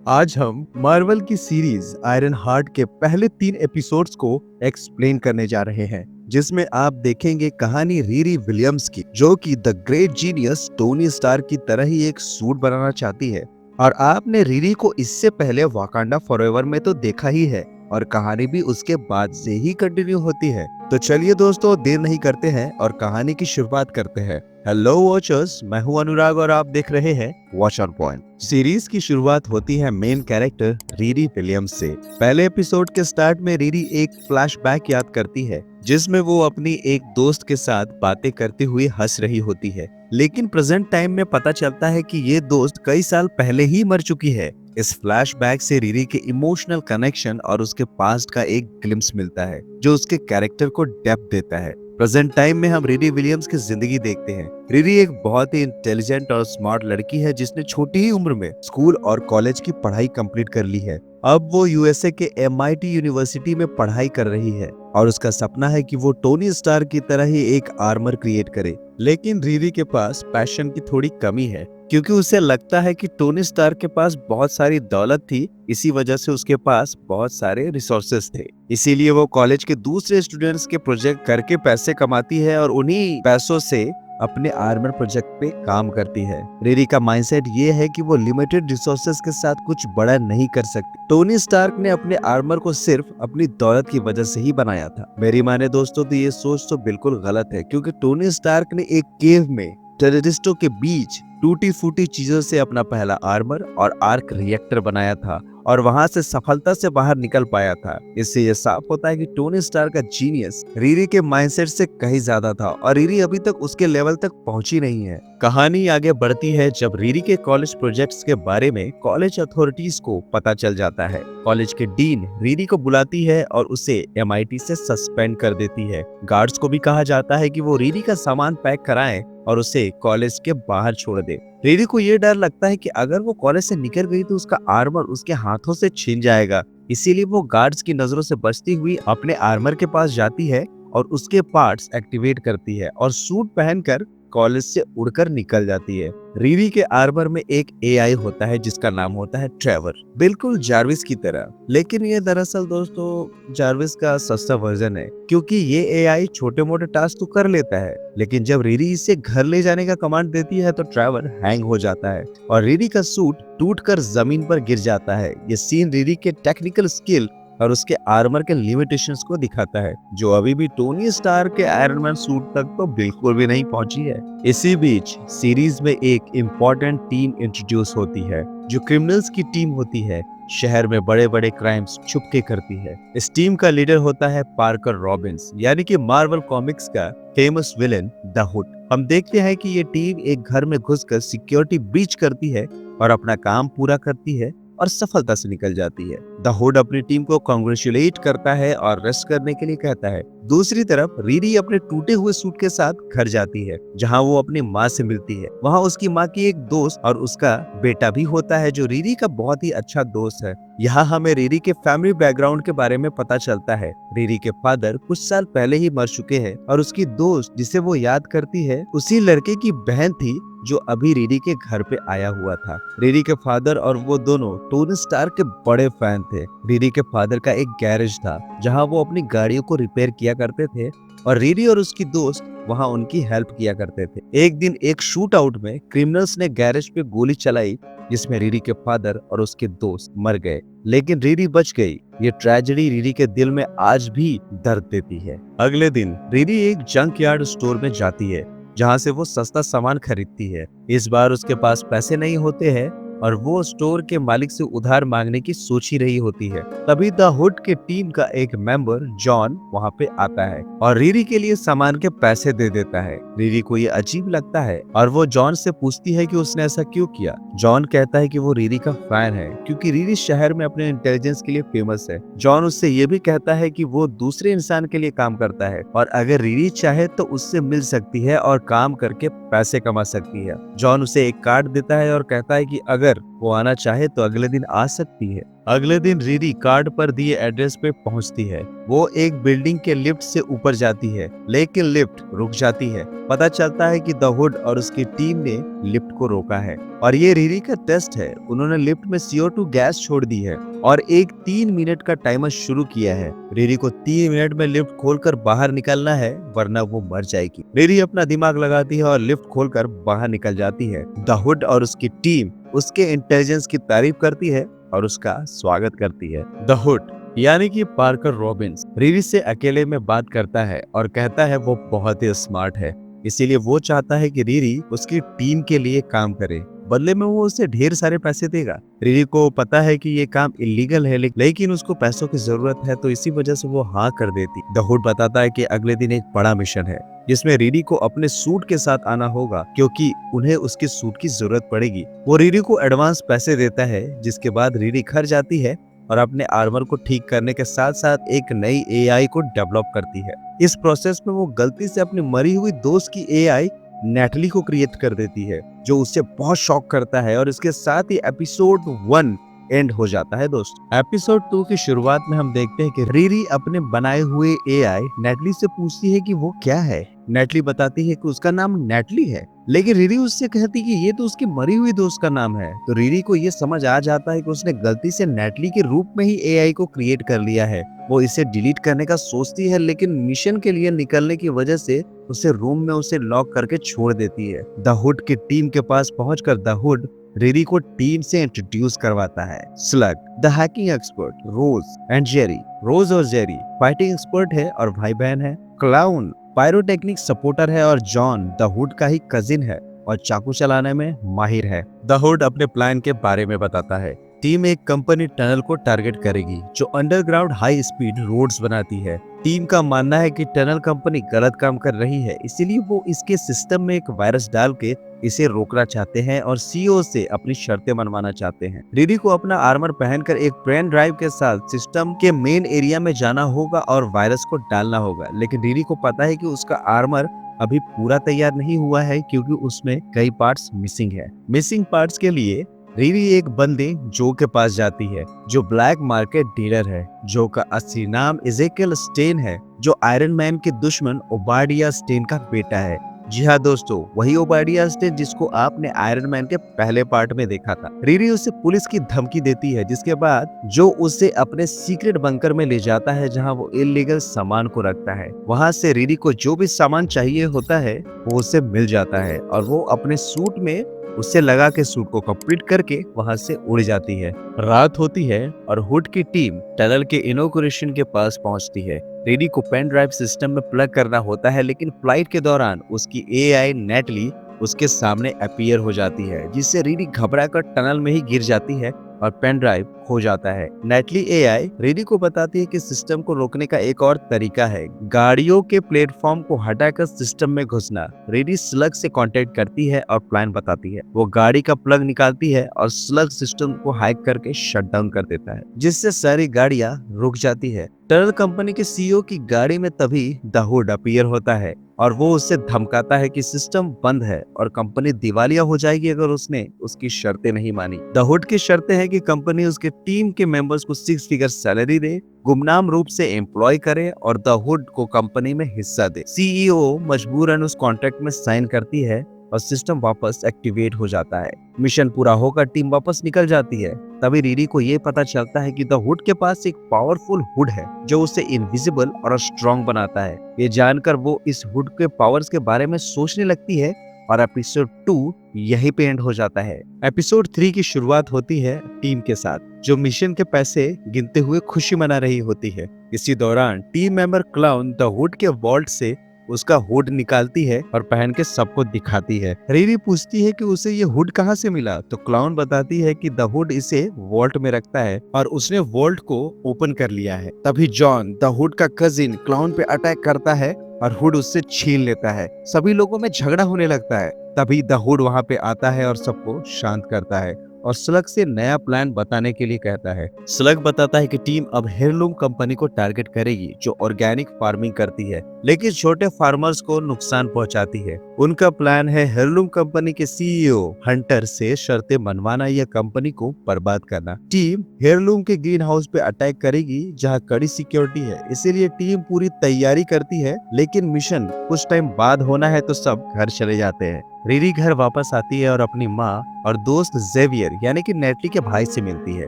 आज हम मार्वल की सीरीज आयरन हार्ट के पहले 3 एपिसोड्स को एक्सप्लेन करने जा रहे हैं, जिसमें आप देखेंगे कहानी रीरी विलियम्स की, जो कि the great genius Tony Stark की तरह ही एक सूट बनाना चाहती है। और आपने रीरी को इससे पहले वाकांडा फॉरएवर में तो देखा ही है, और कहानी भी उसके बाद से ही कंटिन्यू होती है। तो चलिए दोस्तों, देर नहीं करते हैं और कहानी की शुरुआत करते हैं। हेलो वॉचर्स, मैं हूं अनुराग और आप देख रहे हैं वॉच ऑन पॉइंट। सीरीज की शुरुआत होती है मेन कैरेक्टर रीरी विलियम्स से। पहले एपिसोड के स्टार्ट में रीरी एक फ्लैशबैक याद करती है, जिसमें वो अपनी एक दोस्त के साथ बातें करते हुए हंस रही होती है। लेकिन प्रेजेंट टाइम में पता चलता है कि ये दोस्त कई साल पहले ही मर चुकी है। इस फ्लैशबैक से रीरी के इमोशनल कनेक्शन और उसके पास्ट का एक ग्लिम्स मिलता है, जो उसके कैरेक्टर को डेप्थ देता है। प्रेजेंट टाइम में हम रीरी विलियम्स की जिंदगी देखते हैं। रीरी एक बहुत ही इंटेलिजेंट और स्मार्ट लड़की है, जिसने छोटी ही उम्र में स्कूल और कॉलेज की पढ़ाई कंप्लीट कर ली है। अब वो यूएसए के MIT यूनिवर्सिटी में पढ़ाई कर रही है और उसका सपना है कि वो टोनी स्टार्क की तरह ही एक आर्मर क्रिएट करे। लेकिन रीरी के पास पैशन की थोड़ी कमी है, क्योंकि उसे लगता है कि टोनी स्टार्क के पास बहुत सारी दौलत थी, इसी वजह से उसके पास बहुत सारे रिसोर्सेस थे। इसीलिए वो कॉलेज के दूसरे स्टूडेंट्स के प्रोजेक्ट करके पैसे कमाती है और उन्हीं पैसों से अपने आर्मर प्रोजेक्ट पे काम करती है। रीरी का माइंडसेट ये है कि वो लिमिटेड रिसोर्सेज के साथ कुछ बड़ा नहीं कर सकती। टोनी स्टार्क ने अपने आर्मर को सिर्फ अपनी दौलत की वजह से ही बनाया था। मेरी माने दोस्तों तो ये सोच तो बिल्कुल गलत है, क्योंकि टोनी स्टार्क ने एक केव में टेररिस्टों के बीच टूटी फूटी चीजों से अपना पहला आर्मर और आर्क रिएक्टर बनाया था और वहां से सफलता से बाहर निकल पाया था। इससे यह साफ होता है कि टोनी स्टार्क का जीनियस रीरी के माइंडसेट से कहीं ज्यादा था और रीरी अभी तक उसके लेवल तक पहुंची नहीं है। कहानी आगे बढ़ती है जब रीरी के कॉलेज प्रोजेक्ट्स के बारे में कॉलेज अथॉरिटीज को पता चल जाता है। कॉलेज के डीन रीरी को बुलाती है और उसे MIT से सस्पेंड कर देती है। गार्ड्स को भी कहा जाता है कि वो रीरी का सामान पैक कराएं और उसे कॉलेज के बाहर छोड़ दे। रीरी को ये डर लगता है कि अगर वो कॉलेज से निकल गई तो उसका आर्मर उसके हाथों से छिन जाएगा। इसीलिए वो गार्ड्स की नजरों से बचती हुई अपने आर्मर के पास जाती है और उसके पार्ट्स एक्टिवेट करती है और सूट पहनकर कॉलेज से उड़कर निकल जाती है। रीरी के आर्मर में एक AI होता है जिसका नाम होता है ट्रेवर, बिल्कुल जार्विस की तरह। लेकिन ये दरअसल दोस्तों जार्विस का सस्ता वर्जन है, क्योंकि ये AI छोटे मोटे टास्क तो कर लेता है, लेकिन जब रीरी इसे घर ले जाने का कमांड देती है तो ट्रेवर हैंग हो जाता है और रीरी का सूट टूटकर जमीन पर गिर जाता है। ये सीन रीरी के टेक्निकल स्किल और उसके आर्मर के लिमिटेशंस को दिखाता है, जो अभी भी टोनी स्टार्क के आयरन मैन सूट तक तो बिल्कुल भी नहीं पहुंची है। इसी बीच सीरीज में एक इम्पोर्टेंट टीम इंट्रोड्यूस होती है, जो क्रिमिनल्स की टीम होती है। शहर में बड़े बड़े क्राइम्स छुपके करती है। इस टीम का लीडर होता है पार्कर रॉबिन्स, यानी कि मार्वल कॉमिक्स का फेमस विलेन द हुड। हम देखते हैं कि ये टीम एक घर में घुसकर सिक्योरिटी ब्रीच करती है और अपना काम पूरा करती है और सफलता से निकल जाती है। द हुड अपनी टीम को कांग्रेचुलेट करता है और रेस्ट करने के लिए कहता है। दूसरी तरफ रीरी अपने टूटे हुए सूट के साथ घर जाती है, जहां वो अपनी माँ से मिलती है। वहां उसकी माँ की एक दोस्त और उसका बेटा भी होता है, जो रीरी का बहुत ही अच्छा दोस्त है। यहाँ हमें रीरी के फैमिली बैकग्राउंड के बारे में पता चलता है। रीरी के फादर कुछ साल पहले ही मर चुके हैं और उसकी दोस्त जिसे वो याद करती है उसी लड़के की बहन थी, जो अभी रीरी के घर पे आया हुआ था। रीरी के फादर और वो दोनों टोनी स्टार्क के बड़े फैन थे। रीरी के फादर का एक गैरेज था, जहां वो अपनी गाड़ियों को रिपेयर किया करते थे और रीरी और उसकी दोस्त वहां उनकी हेल्प किया करते थे। एक दिन एक शूट आउट में क्रिमिनल्स ने गैरेज पे गोली चलाई, जिसमें रीरी के फादर और उसके दोस्त मर गए, लेकिन रीरी बच गई। ये ट्रेजेडी रीरी के दिल में आज भी दर्द देती है। अगले दिन रीरी एक जंक यार्ड स्टोर में जाती है, जहां से वो सस्ता सामान खरीदती है। इस बार उसके पास पैसे नहीं होते हैं और वो स्टोर के मालिक से उधार मांगने की सोच ही रही होती है। तभी द हुड के टीम का एक मेंबर जॉन वहां पे आता है और रीरी के लिए सामान के पैसे दे देता है। रीरी को ये अजीब लगता है और वो जॉन से पूछती है कि उसने ऐसा क्यों किया। जॉन कहता है कि वो रीरी का फैन है, क्योंकि रीरी शहर में अपने इंटेलिजेंस के लिए फेमस है। जॉन उससे ये भी कहता है कि वो दूसरे इंसान के लिए काम करता है और अगर रीरी चाहे तो उससे मिल सकती है और काम करके पैसे कमा सकती है। जॉन उसे एक कार्ड देता है और कहता है कि अगर अगर वो आना चाहे तो अगले दिन आ सकती है। अगले दिन रीरी कार्ड पर दिए एड्रेस पे पहुंचती है। वो एक बिल्डिंग के लिफ्ट से ऊपर जाती है, लेकिन लिफ्ट रुक जाती है। पता चलता है कि द हुड और उसकी टीम ने लिफ्ट को रोका है और ये रीरी का टेस्ट है। उन्होंने लिफ्ट में CO2 गैस छोड़ दी है और एक 3 मिनट का टाइमर शुरू किया है। रीरी को 3 मिनट में लिफ्ट खोलकर बाहर निकलना है, वरना वो मर जाएगी। रीरी अपना दिमाग लगाती है और लिफ्ट खोलकर बाहर निकल जाती है। द हुड और उसकी टीम उसके इंटेलिजेंस की तारीफ करती है और उसका स्वागत करती है। द हुड यानी कि पार्कर रॉबिन्स रीरी से अकेले में बात करता है और कहता है वो बहुत ही स्मार्ट है, इसीलिए वो चाहता है कि रीरी उसकी टीम के लिए काम करे। बदले में वो उसे ढेर सारे पैसे देगा। रीरी को पता है कि ये काम इलीगल है, लेकिन उसको पैसों की जरूरत है, तो इसी वजह से वो हाँ कर देती। द हुड बताता है कि अगले दिन एक बड़ा मिशन है जिसमें रीरी को अपने सूट के साथ आना होगा, क्योंकि उन्हें उसके सूट की जरूरत पड़ेगी। वो रीरी को एडवांस पैसे देता है, जिसके बाद रीरी घर जाती है और अपने आर्मर को ठीक करने के साथ साथ एक नई AI को डेवलप करती है। इस प्रोसेस में वो गलती से अपनी मरी हुई दोस्त की AI नेटली को क्रिएट कर देती है, जो उसे बहुत शॉक करता है और इसके साथ ही एपिसोड 1 एंड हो जाता है। दोस्त एपिसोड 2 की शुरुआत में हम देखते हैं कि रीरी अपने बनाए हुए AI नेटली से पूछती है कि वो क्या है। नेटली बताती है कि उसका नाम नेटली है, लेकिन रीरी उससे कहती कि ये तो उसकी मरी हुई दोस्त का नाम है। तो रीरी को ये समझ आ जाता है कि उसने गलती से नेटली के रूप में ही AI को क्रिएट कर लिया है। वो इसे डिलीट करने का सोचती है, लेकिन मिशन के लिए निकलने की वजह से उसे रूम में उसे लॉक करके छोड़ देती है। द हुड की टीम के पास पहुंचकर द हुड रीरी को टीम से इंट्रोड्यूस करवाता है। Slug the hacking expert Rose and Jerry. Rose और जेरी फाइटिंग एक्सपर्ट है और भाई बहन है। क्लाउन पायरोटेक्निक सपोर्टर है और जॉन द हुड का ही कजिन है और चाकू चलाने में माहिर है। द हुड अपने प्लान के बारे में बताता है। टीम एक कंपनी टनल को टारगेट करेगी जो अंडरग्राउंड हाई स्पीड रोड्स बनाती है। टीम का मानना है कि टनल कंपनी गलत काम कर रही है, इसीलिए वो इसके सिस्टम में एक वायरस डाल के इसे रोकना चाहते हैं और CEO से अपनी शर्तें मनवाना चाहते हैं। रीरी को अपना आर्मर पहनकर एक पेन ड्राइव के साथ सिस्टम के मेन एरिया में जाना होगा और वायरस को डालना होगा, लेकिन रीरी को पता है कि उसका आर्मर अभी पूरा तैयार नहीं हुआ है, क्योंकि उसमें कई पार्ट्स मिसिंग है। मिसिंग पार्ट्स के लिए रीरी एक बंदे जो के पास जाती है, जो ब्लैक मार्केट डीलर है। जो का असली नाम इजेकियल स्टेन है, जो आयरन मैन के दुश्मन ओबाडिया स्टेन का बेटा है। जी हाँ दोस्तों, वही ओबाडिया स्टेन जिसको आपने आयरन मैन के पहले पार्ट में देखा था। रीरी उसे पुलिस की धमकी देती है, जिसके बाद जो उसे अपने सीक्रेट बंकर में ले जाता है, जहाँ वो इलीगल सामान को रखता है। वहाँ से रीरी को जो भी सामान चाहिए होता है वो उसे मिल जाता है और वो अपने सूट में उसे लगा के सूट को कंप्लीट करके वहां से उड़ जाती है। रात होती है और हुड की टीम टनल के इनॉग्रेशन के पास पहुंचती है। रीरी को पेन ड्राइव सिस्टम में प्लग करना होता है, लेकिन फ्लाइट के दौरान उसकी AI नेटली उसके सामने अपीयर हो जाती है, जिससे रीरी घबराकर टनल में ही गिर जाती है और पेन ड्राइव खो जाता है। नेटली AI रीरी को बताती है कि सिस्टम को रोकने का एक और तरीका है, गाड़ियों के प्लेटफॉर्म को हटाकर सिस्टम में घुसना। रीरी स्लग से कांटेक्ट करती है और प्लान बताती है। वो गाड़ी का प्लग निकालती है और स्लग सिस्टम को हैक करके शट डाउन कर देता है, जिससे सारी गाड़ियां रुक जाती है। टनल कंपनी के CEO की गाड़ी में तभी द हुड अपीयर होता है और वो उससे धमकाता है कि सिस्टम बंद है और कंपनी दिवालिया हो जाएगी अगर उसने उसकी शर्तें नहीं मानी। द हुड की शर्तें हैं कि कंपनी उसके टीम के मेंबर्स को 6 फिगर सैलरी दे, गुमनाम रूप से एम्प्लॉय करे और द हुड को कंपनी में हिस्सा दे। CEO मजबूरन उस कॉन्ट्रैक्ट में साइन करती है और सिस्टम वापस एक्टिवेट हो जाता है। मिशन पूरा होकर टीम वापस निकल जाती है। तभी रीरी को ये पता चलता है कि द हुड के पास एक पावरफुल हुड है जो उसे इनविजिबल और स्ट्रॉन्ग बनाता है। ये जानकर वो इस हुड के पावर्स के बारे में सोचने लगती है और एपिसोड 2 यहीं पे एंड हो जाता है। एपिसोड 3 की शुरुआत होती है टीम के साथ, जो मिशन के पैसे गिनते हुए खुशी मना रही होती है। इसी दौरान team member clown the hood के वॉल्ट से उसका हुड निकालती है और पहन के सबको दिखाती है। रीरी पूछती है कि उसे ये हुड कहाँ से मिला, तो क्लाउन बताती है कि द हुड इसे वॉल्ट में रखता है और उसने वॉल्ट को ओपन कर लिया है। तभी जॉन द हुड का कजिन क्लाउन पे अटैक करता है और हुड उससे छीन लेता है। सभी लोगों में झगड़ा होने लगता है। तभी द हुड वहाँ पे आता है और सबको शांत करता है और स्लग से नया प्लान बताने के लिए कहता है। स्लग बताता है कि टीम अब हेirloom कंपनी को टारगेट करेगी जो ऑर्गेनिक फार्मिंग करती है, लेकिन छोटे फार्मर्स को नुकसान पहुंचाती है। उनका प्लान है हेirloom कंपनी के सीईओ हंटर से शर्तें मनवाना या कंपनी को बर्बाद करना। टीम हेirloom के ग्रीन हाउस पे अटैक करेगी जहां कड़ी सिक्योरिटी है, इसीलिए टीम पूरी तैयारी करती है। लेकिन मिशन कुछ टाइम बाद होना है तो सब घर चले जाते हैं। रिरी घर वापस आती है और अपनी माँ और दोस्त जेवियर यानी कि नेटली के भाई से मिलती है।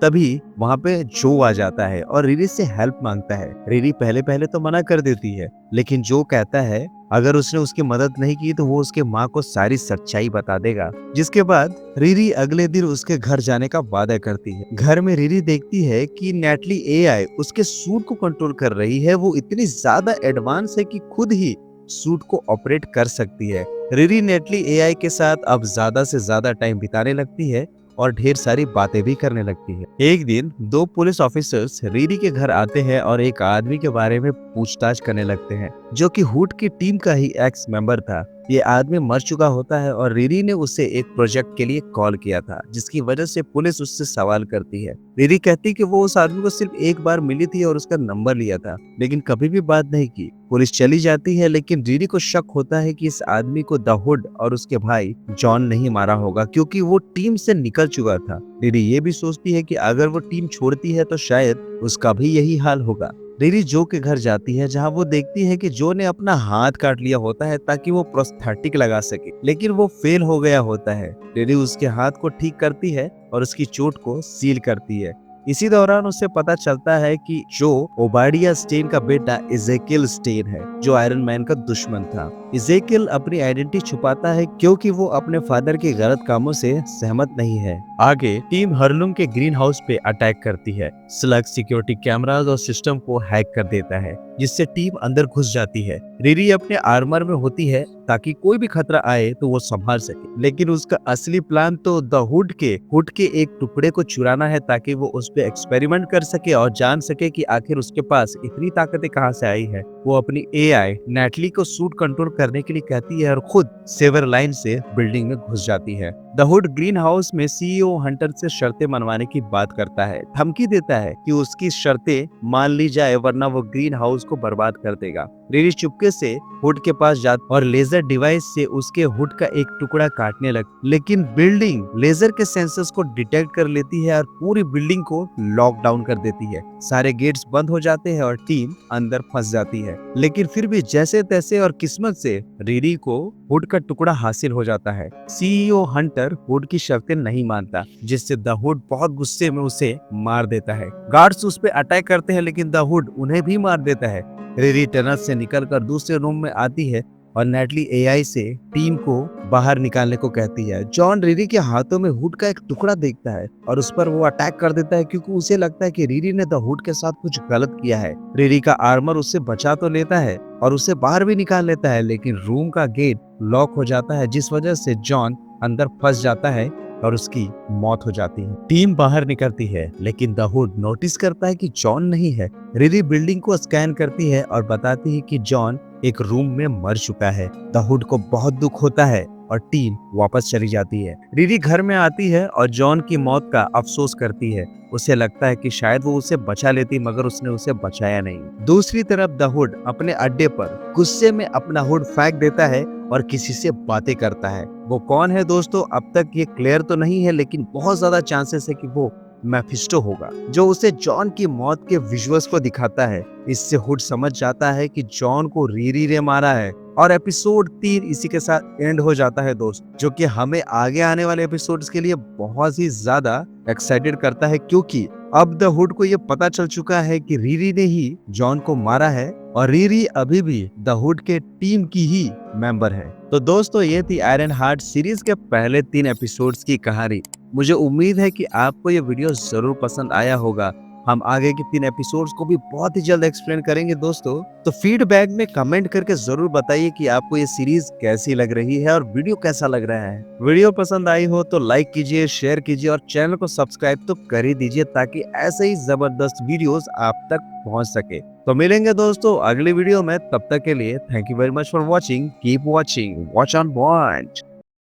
तभी वहाँ पे जो आ जाता है और रिरी से हेल्प मांगता है। रिरी पहले पहले तो मना कर देती है, लेकिन जो कहता है अगर उसने उसकी मदद नहीं की तो वो उसके माँ को सारी सच्चाई बता देगा। जिसके बाद रिरी अगले दिन उसके घर जाने का वादा करती है। घर में रिरी देखती है कि नेटली एआई उसके सूट को कंट्रोल कर रही है। वो इतनी ज्यादा एडवांस है कि खुद ही सूट को ऑपरेट कर सकती है। रिरी नेटली एआई के साथ अब ज्यादा से ज्यादा टाइम बिताने लगती है और ढेर सारी बातें भी करने लगती है। एक दिन दो पुलिस ऑफिसर्स रिरी के घर आते हैं और एक आदमी के बारे में पूछताछ करने लगते हैं जो कि हुड की टीम का ही एक्स मेंबर था। ये आदमी मर चुका होता है और रिरी ने उसे एक प्रोजेक्ट के लिए कॉल किया था, जिसकी वजह से पुलिस उससे सवाल करती है। रिरी कहती कि वो उस आदमी को सिर्फ एक बार मिली थी और उसका नंबर लिया था, लेकिन कभी भी बात नहीं की। पुलिस चली जाती है, लेकिन रिरी को शक होता है कि इस आदमी को द हुड और उसके भाई जॉन नहीं मारा होगा, क्योंकि वो टीम से निकल चुका था। रिरी ये भी सोचती है कि अगर वो टीम छोड़ती है तो शायद उसका भी यही हाल होगा। रिरी जो के घर जाती है, जहां वो देखती है कि जो ने अपना हाथ काट लिया होता है ताकि वो प्रोस्थेटिक लगा सके, लेकिन वो फेल हो गया होता है। रिरी उसके हाथ को ठीक करती है और उसकी चोट को सील करती है। इसी दौरान उसे पता चलता है कि जो ओबाडिया स्टेन का बेटा इजेकियल स्टेन है, जो आयरन मैन का दुश्मन था। इजेकियल अपनी आइडेंटिटी छुपाता है क्योंकि वो अपने फादर के गलत कामों से सहमत नहीं है। आगे टीम हर्लुम के ग्रीन हाउस पे अटैक करती है। स्लग सिक्योरिटी कैमरास और सिस्टम को हैक कर देता है, जिससे टीम अंदर घुस जाती है। रिरी अपने आर्मर में होती है ताकि कोई भी खतरा आए तो वो संभाल सके, लेकिन उसका असली प्लान तो द हुड के एक टुकड़े को चुराना है ताकि वो उस पे एक्सपेरिमेंट कर सके और जान सके कि आखिर उसके पास इतनी ताकतें कहां से आई है। वो अपनी एआई नेटली को सूट कंट्रोल करने के लिए कहती है और खुद सेवर लाइन से बिल्डिंग में घुस जाती है। द हुड ग्रीन हाउस में सीईओ हंटर से शर्तें मनवाने की बात करता है, धमकी देता है कि उसकी शर्तें मान ली जाए वरना वो ग्रीन हाउस को बर्बाद कर देगा। रिरी चुपके से हुड के पास जाती और लेजर डिवाइस से उसके हुड का एक टुकड़ा काटने लगती, लेकिन बिल्डिंग लेजर के सेंसर्स को डिटेक्ट कर लेती है और पूरी बिल्डिंग को लॉक डाउन कर देती है। सारे गेट्स बंद हो जाते हैं और टीम अंदर फंस जाती है, लेकिन फिर भी जैसे तैसे और किस्मत से रिरी को हुड का टुकड़ा हासिल हो जाता है। सीईओ हंटर हुड की शर्तें नहीं मानता, जिससे द हुड बहुत गुस्से में उसे मार देता है। गार्ड्स उस पे अटैक करते हैं, लेकिन द हुड उन्हें भी मार देता है। रिरी टनल से निकलकर दूसरे रूम में आती है और नेटली एआई से टीम को बाहर निकालने को कहती है। जॉन रिरी के हाथों में हुड का एक टुकड़ा देखता है और उस पर वो अटैक कर देता है, क्योंकि उसे लगता है कि रिरी ने द हुड के साथ कुछ गलत किया है। रिरी का आर्मर उससे बचा तो लेता है और उसे बाहर भी निकाल लेता है, लेकिन रूम का गेट लॉक हो जाता है, जिस वजह से जॉन अंदर फंस जाता है और उसकी मौत हो जाती है। टीम बाहर निकलती है, लेकिन द हुड नोटिस करता है कि जॉन नहीं है। रिरी बिल्डिंग को स्कैन करती है और बताती है कि जॉन एक रूम में मर चुका है। द हुड को बहुत दुख होता है और टीम वापस चली जाती है। रिरी घर में आती है और जॉन की मौत का अफसोस करती है। उसे लगता है कि शायद वो उसे बचा लेती, मगर उसने उसे बचाया नहीं। दूसरी तरफ द हुड अपने अड्डे पर गुस्से में अपना हुड फेंक देता है और किसी से बातें करता है। वो कौन है दोस्तों, अब तक ये क्लियर तो नहीं है, लेकिन बहुत ज्यादा चांसेस है कि वो मैफिस्टो होगा, जो उसे जॉन की मौत के विजुअल्स को दिखाता है। इससे हुड समझ जाता है कि जॉन को रिरी ने मारा है और एपिसोड 3 इसी के साथ एंड हो जाता है दोस्त, जो कि हमें आगे आने वाले एपिसोड्स के लिए बहुत ही ज्यादा एक्साइटेड करता है, क्योंकि अब द हुड को ये पता चल चुका है कि रिरी ने ही जॉन को मारा है और रिरी अभी भी द हुड के टीम की ही मेंबर है। तो दोस्तों, ये थी आयरन हार्ट सीरीज के पहले 3 एपिसोड्स की कहानी। मुझे उम्मीद है कि आपको ये वीडियो जरूर पसंद आया होगा। हम आगे के 3 एपिसोड्स को भी बहुत ही जल्द एक्सप्लेन करेंगे दोस्तों। तो फीडबैक में कमेंट करके जरूर बताइए कि आपको ये सीरीज कैसी लग रही है और वीडियो कैसा लग रहा है। वीडियो पसंद आई हो तो लाइक कीजिए, शेयर कीजिए और चैनल को सब्सक्राइब तो कर ही दीजिए, ताकि ऐसे ही जबरदस्त वीडियोस आप तक पहुंच सके। तो मिलेंगे दोस्तों अगली वीडियो में, तब तक के लिए thank you very much for watching. Keep watching, watch on point.